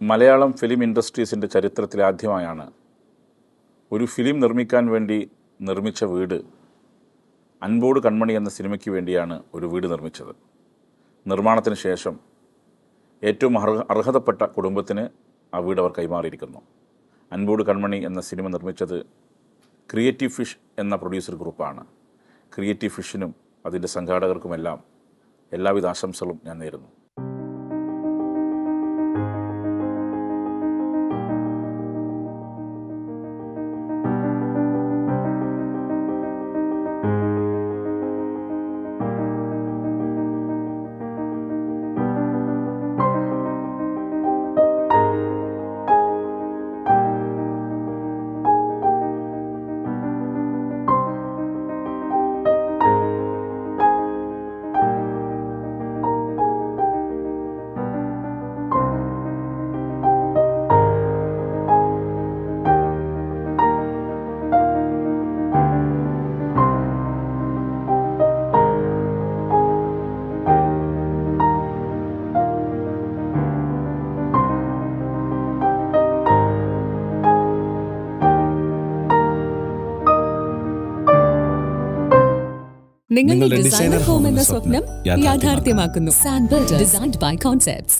Malayalam film ഇൻഡസ്ട്രീസിൻ്റെ ചരിത്രത്തിൽ ആദ്യമായാണ് ഒരു ഫിലിം നിർമ്മിക്കാൻ വേണ്ടി നിർമ്മിച്ച വീട് അൻപോട് കൺമണി എന്ന സിനിമയ്ക്ക് വേണ്ടിയാണ് ഒരു വീട് നിർമ്മിച്ചത്. നിർമ്മാണത്തിന് ശേഷം ഏറ്റവും അർഹതപ്പെട്ട കുടുംബത്തിന് ആ വീട് അവർ കൈമാറിയിരിക്കുന്നു. അൻപോട് കൺമണി എന്ന സിനിമ നിർമ്മിച്ചത് ക്രിയേറ്റീവ് ഫിഷ് എന്ന പ്രൊഡ്യൂസർ ഗ്രൂപ്പാണ്. ക്രിയേറ്റീവ് ഫിഷിനും അതിൻ്റെ സംഘാടകർക്കുമെല്ലാം എല്ലാവിധ ആശംസകളും ഞാൻ നേരുന്നു. നിങ്ങളുടെ ഡിസൈനർ ഹോം എന്ന സ്വപ്നം യാഥാർത്ഥ്യമാക്കുന്നു. സാൻബിൾഡ് ഡിസൈൻഡ് ബൈ കോൺസെപ്റ്റ്സ്.